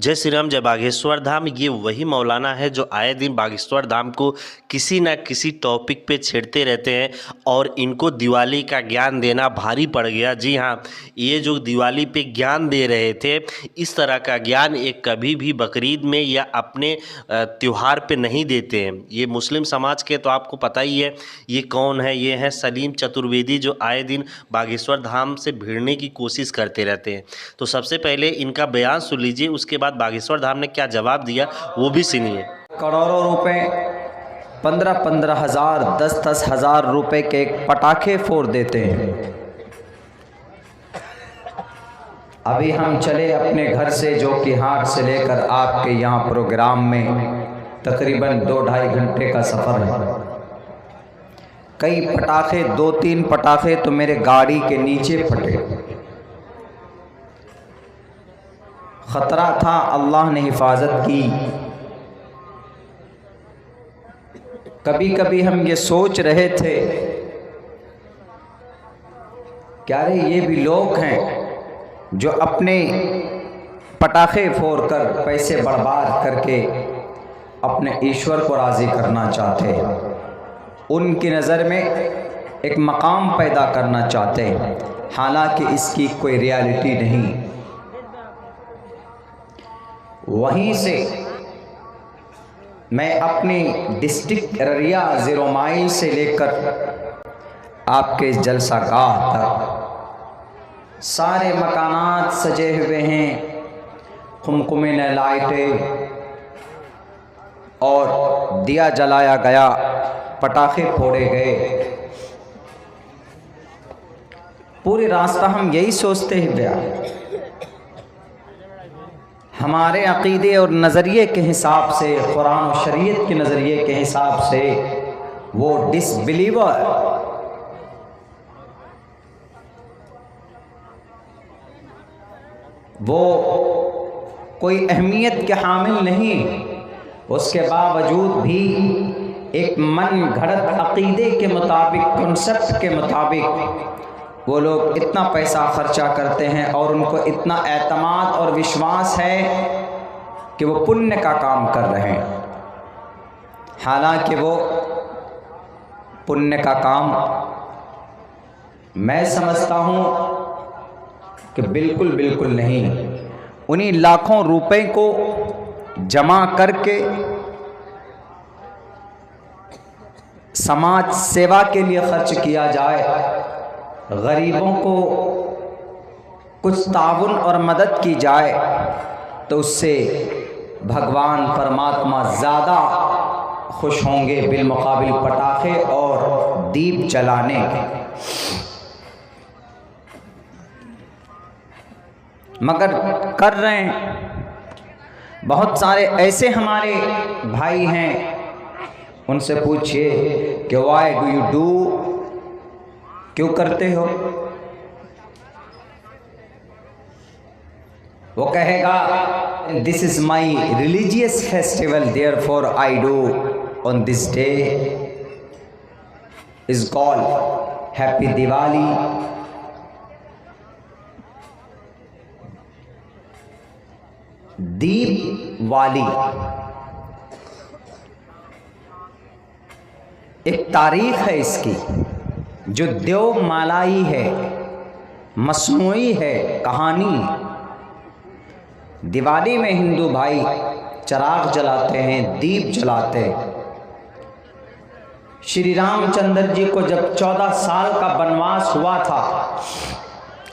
जय श्री राम, जय बागेश्वर धाम। ये वही मौलाना है जो आए दिन बागेश्वर धाम को किसी न किसी टॉपिक पे छेड़ते रहते हैं और इनको दिवाली का ज्ञान देना भारी पड़ गया। जी हाँ, ये जो दिवाली पे ज्ञान दे रहे थे, इस तरह का ज्ञान ये कभी भी बकरीद में या अपने त्योहार पे नहीं देते हैं। ये मुस्लिम समाज के तो आपको पता ही है ये कौन है। ये हैं सलीम चतुर्वेदी, जो आए दिन बागेश्वर धाम से भिड़ने की कोशिश करते रहते हैं। तो सबसे पहले इनका बयान सुन लीजिए, उसके बाद बागेश्वर धाम ने क्या जवाब दिया वो भी सुनिए। करोड़ों रुपए, 15-15 हज़ार, 10-10 हज़ार रुपए के पटाखे फोड़ देते हैं। अभी हम चले अपने घर से, जो कि हाट से लेकर आपके यहाँ प्रोग्राम में तकरीबन 2-2.5 घंटे का सफ़र है। कई पटाखे, 2-3 पटाखे तो मेरे गाड़ी के नीचे फटे। ख़तरा था, अल्लाह ने हिफाजत की। कभी कभी हम ये सोच रहे थे कि अरे ये भी लोग हैं जो अपने पटाखे फोड़कर पैसे बर्बाद करके अपने ईश्वर को राज़ी करना चाहते हैं, उनकी नज़र में एक मकाम पैदा करना चाहते हैं, हालांकि इसकी कोई रियलिटी नहीं। वहीं से मैं अपनी डिस्ट्रिक्ट एरिया 0 माइल से लेकर आपके जलसागाह तक सारे मकानात सजे हुए हैं, खुमखुमे लाइटें और दिया जलाया गया, पटाखे फोड़े गए। पूरे रास्ता हम यही सोचते हुए हमारे अक़ीदे और नज़रिए के हिसाब से, कुरान और शरीयत के नज़रिए के हिसाब से वो डिसबिलीवर, वो कोई अहमियत के हामिल नहीं, उसके बावजूद भी एक मन घड़त अक़ीदे के मुताबिक, कॉन्सेप्ट के मुताबिक वो लोग इतना पैसा खर्चा करते हैं और उनको इतना एतमाद और विश्वास है कि वो पुण्य का काम कर रहे हैं, हालांकि वो पुण्य का काम मैं समझता हूँ कि बिल्कुल बिल्कुल नहीं। उन्हीं लाखों रुपए को जमा करके समाज सेवा के लिए खर्च किया जाए, गरीबों को कुछ ताउन और मदद की जाए, तो उससे भगवान परमात्मा ज़्यादा खुश होंगे बिलमुकाबिल पटाखे और दीप जलाने के। मगर कर रहे हैं। बहुत सारे ऐसे हमारे भाई हैं, उनसे पूछिए कि वाई डू यू डू, क्यों करते हो? वो कहेगा this is my religious festival, therefore I do on this day is called happy Diwali. दीप वाली एक तारीख है इसकी, जो देवमालाई है, मसनूई है कहानी। दिवाली में हिंदू भाई चिराग जलाते हैं, दीप जलाते हैं। श्री रामचंद्र जी को जब 14 साल का वनवास हुआ था,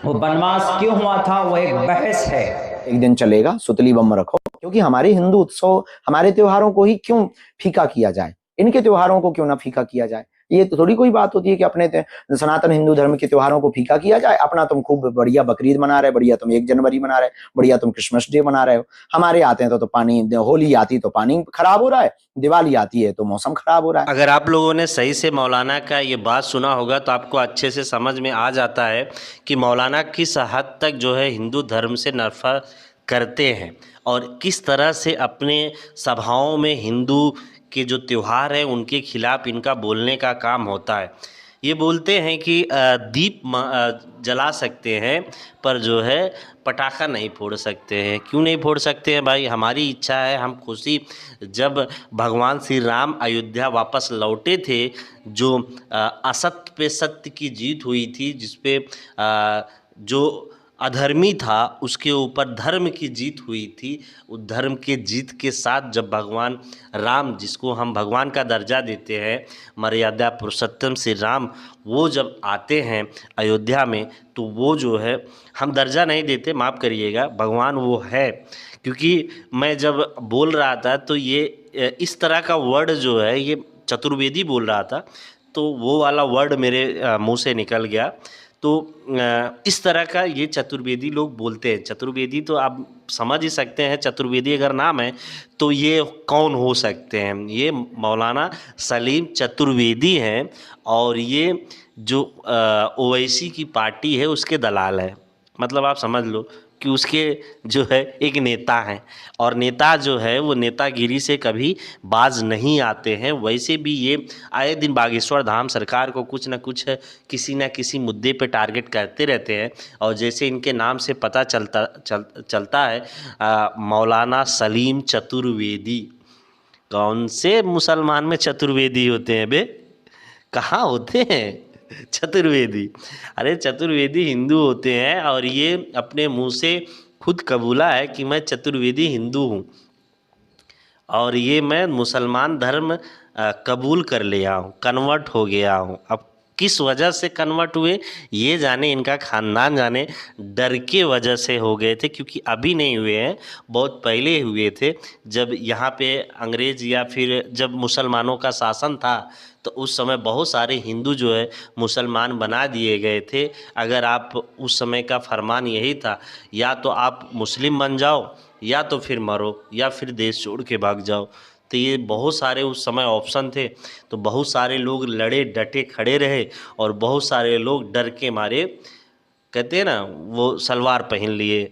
वो वनवास क्यों हुआ था वो एक बहस है। एक दिन चलेगा, सुतली बम रखो, क्योंकि हमारे हिंदू उत्सव, हमारे त्योहारों को ही क्यों फीका किया जाए, इनके त्योहारों को क्यों ना फीका किया जाए। ये तो थोड़ी कोई बात होती है कि अपने सनातन हिंदू धर्म के त्योहारों को फीका किया जाए। अपना तुम खूब बढ़िया बकरीद मना रहे, बढ़िया तुम 1 जनवरी मना रहे, बढ़िया तुम क्रिसमस डे मना रहे हो। हमारे आते हैं तो पानी, होली आती तो पानी खराब हो रहा है, दिवाली आती है तो मौसम खराब हो रहा है। अगर आप लोगों ने सही से मौलाना का ये बात सुना होगा तो आपको अच्छे से समझ में आ जाता है कि मौलाना किस हद तक जो है हिंदू धर्म से नफरत करते हैं और किस तरह से अपने सभाओं में हिंदू के जो त्यौहार है उनके खिलाफ़ इनका बोलने का काम होता है। ये बोलते हैं कि दीप जला सकते हैं पर जो है पटाखा नहीं फोड़ सकते हैं। क्यों नहीं फोड़ सकते हैं भाई? हमारी इच्छा है, हम खुशी जब भगवान श्री राम अयोध्या वापस लौटे थे, जो असत्य पे सत्य की जीत हुई थी, जिस पे जो अधर्मी था उसके ऊपर धर्म की जीत हुई थी, उस धर्म के जीत के साथ जब भगवान राम, जिसको हम भगवान का दर्जा देते हैं, मर्यादा पुरुषोत्तम श्री राम, वो जब आते हैं अयोध्या में, तो वो जो है, हम दर्जा नहीं देते, माफ़ करिएगा, भगवान वो है। क्योंकि मैं जब बोल रहा था तो ये इस तरह का वर्ड जो है, ये चतुर्वेदी बोल रहा था, तो वो वाला वर्ड मेरे मुंह से निकल गया। तो इस तरह का ये चतुर्वेदी लोग बोलते हैं। चतुर्वेदी तो आप समझ ही सकते हैं, चतुर्वेदी अगर नाम है तो ये कौन हो सकते हैं? ये मौलाना सलीम चतुर्वेदी हैं, और ये जो ओवैसी की पार्टी है उसके दलाल है। मतलब आप समझ लो कि उसके जो है एक नेता हैं, और नेता जो है वो नेतागिरी से कभी बाज नहीं आते हैं। वैसे भी ये आए दिन बागेश्वर धाम सरकार को कुछ न कुछ किसी न किसी मुद्दे पे टारगेट करते रहते हैं। और जैसे इनके नाम से पता चलता है, मौलाना सलीम चतुर्वेदी। कौन से मुसलमान में चतुर्वेदी होते हैं बे? कहाँ होते हैं चतुर्वेदी? अरे चतुर्वेदी हिंदू होते हैं, और ये अपने मुंह से खुद कबूला है कि मैं चतुर्वेदी हिंदू हूँ, और ये मैं मुसलमान धर्म कबूल कर लिया हूँ, कन्वर्ट हो गया हूँ। अब किस वजह से कन्वर्ट हुए ये जाने, इनका ख़ानदान जाने। डर के वजह से हो गए थे, क्योंकि अभी नहीं हुए हैं, बहुत पहले हुए थे, जब यहाँ पे अंग्रेज़ या फिर जब मुसलमानों का शासन था, तो उस समय बहुत सारे हिंदू जो है मुसलमान बना दिए गए थे। अगर आप, उस समय का फरमान यही था, या तो आप मुस्लिम बन जाओ, या तो फिर मरो, या फिर देश छोड़ के भाग जाओ। तो ये बहुत सारे उस समय ऑप्शन थे, तो बहुत सारे लोग लड़े, डटे खड़े रहे, और बहुत सारे लोग डर के मारे, कहते हैं ना, वो सलवार पहन लिए,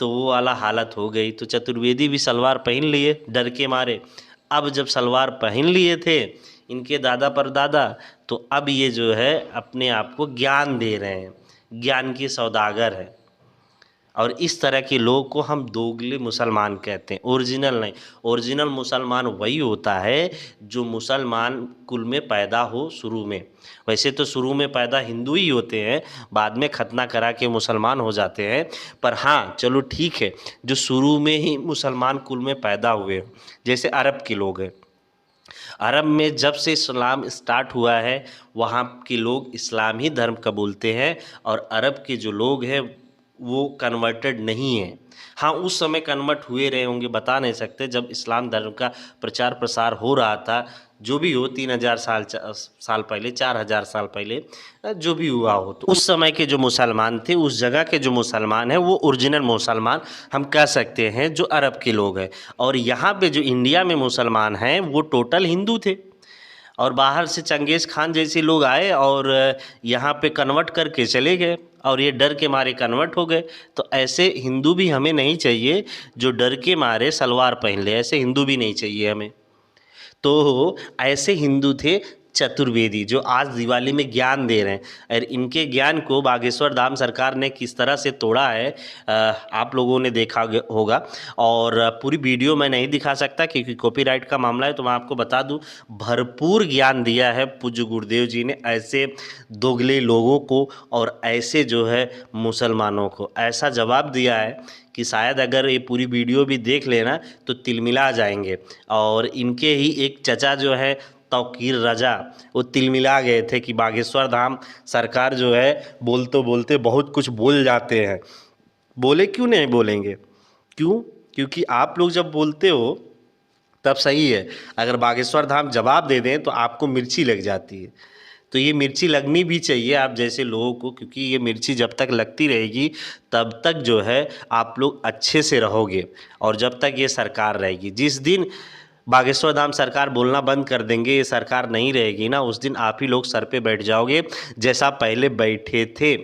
तो वो वाला हालत हो गई। तो चतुर्वेदी भी सलवार पहन लिए डर के मारे। अब जब सलवार पहन लिए थे इनके दादा परदादा, तो अब ये जो है अपने आप को ज्ञान दे रहे हैं, ज्ञान के सौदागर हैं। और इस तरह के लोग को हम दोगले मुसलमान कहते हैं, ओरिजिनल नहीं। ओरिजिनल मुसलमान वही होता है जो मुसलमान कुल में पैदा हो शुरू में। वैसे तो शुरू में पैदा हिंदू ही होते हैं, बाद में खतना करा के मुसलमान हो जाते हैं। पर हाँ चलो ठीक है, जो शुरू में ही मुसलमान कुल में पैदा हुए, जैसे अरब के लोग हैं। अरब में जब से इस्लाम स्टार्ट हुआ है, वहाँ के लोग इस्लाम ही धर्म कबूलते हैं, और अरब के जो लोग हैं वो कन्वर्टेड नहीं है। हाँ उस समय कन्वर्ट हुए रहे होंगे, बता नहीं सकते, जब इस्लाम धर्म का प्रचार प्रसार हो रहा था, जो भी हो 3000 साल पहले, 4000 साल पहले, जो भी हुआ हो, तो उस समय के जो मुसलमान थे, उस जगह के जो मुसलमान हैं, वो ओरिजिनल मुसलमान हम कह सकते हैं, जो अरब के लोग हैं। और यहाँ पे जो इंडिया में मुसलमान हैं वो टोटल हिंदू थे, और बाहर से चंगेज़ खान जैसे लोग आए और यहाँ पे कन्वर्ट करके चले गए, और ये डर के मारे कन्वर्ट हो गए। तो ऐसे हिंदू भी हमें नहीं चाहिए जो डर के मारे सलवार पहन ले, ऐसे हिंदू भी नहीं चाहिए हमें। तो ऐसे हिंदू थे चतुर्वेदी, जो आज दिवाली में ज्ञान दे रहे हैं। और इनके ज्ञान को बागेश्वर धाम सरकार ने किस तरह से तोड़ा है, आप लोगों ने देखा होगा। और पूरी वीडियो मैं नहीं दिखा सकता क्योंकि कॉपीराइट का मामला है, तो मैं आपको बता दूं, भरपूर ज्ञान दिया है पूज्य गुरुदेव जी ने ऐसे दोगले लोगों को, और ऐसे जो है मुसलमानों को ऐसा जवाब दिया है कि शायद अगर ये पूरी वीडियो भी देख लेना तो तिलमिला जाएंगे। और इनके ही एक चचा जो है तौकीर रजा, वो तिलमिला गए थे कि बागेश्वर धाम सरकार जो है बोलते बोलते बहुत कुछ बोल जाते हैं। बोले क्यों नहीं बोलेंगे? क्यों? क्योंकि आप लोग जब बोलते हो तब सही है, अगर बागेश्वर धाम जवाब दे दें तो आपको मिर्ची लग जाती है। तो ये मिर्ची लगनी भी चाहिए आप जैसे लोगों को, क्योंकि ये मिर्ची जब तक लगती रहेगी तब तक जो है आप लोग अच्छे से रहोगे, और जब तक ये सरकार रहेगी। जिस दिन बागेश्वर धाम सरकार बोलना बंद कर देंगे, ये सरकार नहीं रहेगी ना, उस दिन आप ही लोग सर पे बैठ जाओगे, जैसा पहले बैठे थे।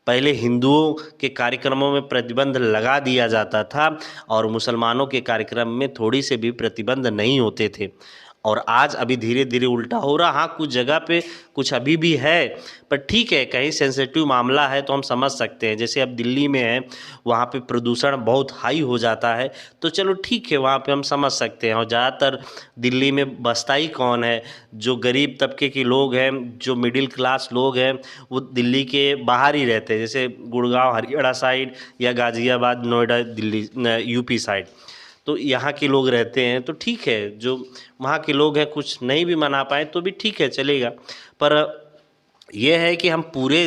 पहले हिंदुओं के कार्यक्रमों में प्रतिबंध लगा दिया जाता था, और मुसलमानों के कार्यक्रम में थोड़ी से भी प्रतिबंध नहीं होते थे। और आज अभी धीरे धीरे उल्टा हो रहा। हाँ, कुछ जगह पे कुछ अभी भी है, पर ठीक है, कहीं सेंसिटिव मामला है तो हम समझ सकते हैं। जैसे अब दिल्ली में है, वहाँ पे प्रदूषण बहुत हाई हो जाता है, तो चलो ठीक है, वहाँ पे हम समझ सकते हैं। और ज़्यादातर दिल्ली में बसता ही कौन है? जो गरीब तबके के लोग हैं, जो मिडिल क्लास लोग हैं, वो दिल्ली के बाहर ही रहते हैं, जैसे गुड़गांव हरियाणा साइड या गाज़ियाबाद नोएडा दिल्ली यूपी साइड, तो यहाँ के लोग रहते हैं। तो ठीक है, जो वहाँ के लोग हैं कुछ नहीं भी मना पाए तो भी ठीक है, चलेगा। पर यह है कि हम पूरे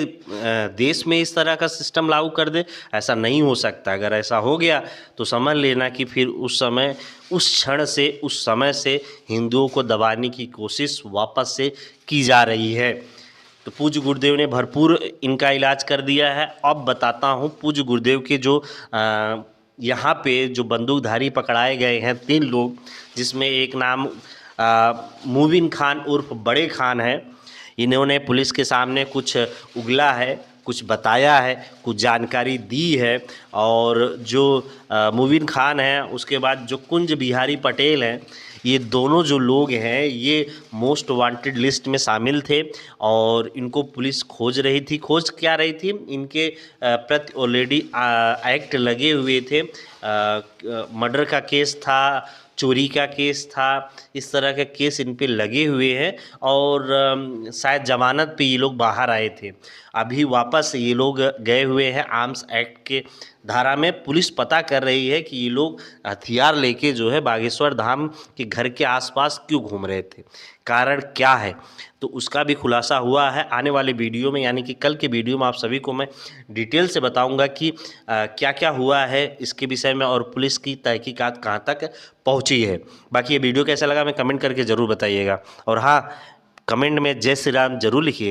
देश में इस तरह का सिस्टम लागू कर दें, ऐसा नहीं हो सकता। अगर ऐसा हो गया तो समझ लेना कि फिर उस समय, उस क्षण से, उस समय से हिंदुओं को दबाने की कोशिश वापस से की जा रही है। तो पूज्य गुरुदेव ने भरपूर इनका इलाज कर दिया है। अब बताता हूँ पूज्य गुरुदेव के जो यहाँ पे जो बंदूकधारी पकड़ाए गए हैं 3 लोग, जिसमें एक नाम मुबिन खान उर्फ बड़े खान है। इन्होंने पुलिस के सामने कुछ उगला है, कुछ बताया है, कुछ जानकारी दी है। और जो मुबिन खान है, उसके बाद जो कुंज बिहारी पटेल हैं, ये दोनों जो लोग हैं ये मोस्ट वांटेड लिस्ट में शामिल थे और इनको पुलिस खोज रही थी। खोज क्या रही थी? इनके प्रति ऑलरेडी एक्ट लगे हुए थे। मर्डर का केस था, चोरी का केस था, इस तरह के केस इन पे लगे हुए हैं और शायद ज़मानत पे ये लोग बाहर आए थे। अभी वापस ये लोग गए हुए हैं आर्म्स एक्ट के धारा में। पुलिस पता कर रही है कि ये लोग हथियार लेके जो है बागेश्वर धाम के घर के आसपास क्यों घूम रहे थे, कारण क्या है, तो उसका भी खुलासा हुआ है। आने वाले वीडियो में, यानी कि कल के वीडियो में, आप सभी को मैं डिटेल से बताऊंगा कि क्या क्या हुआ है इसके विषय में और पुलिस की तहकीकात कहाँ तक पहुँची है। बाकी ये वीडियो कैसा लगा हमें कमेंट करके ज़रूर बताइएगा। और हाँ, कमेंट में जय श्री राम जरूर लिखिए।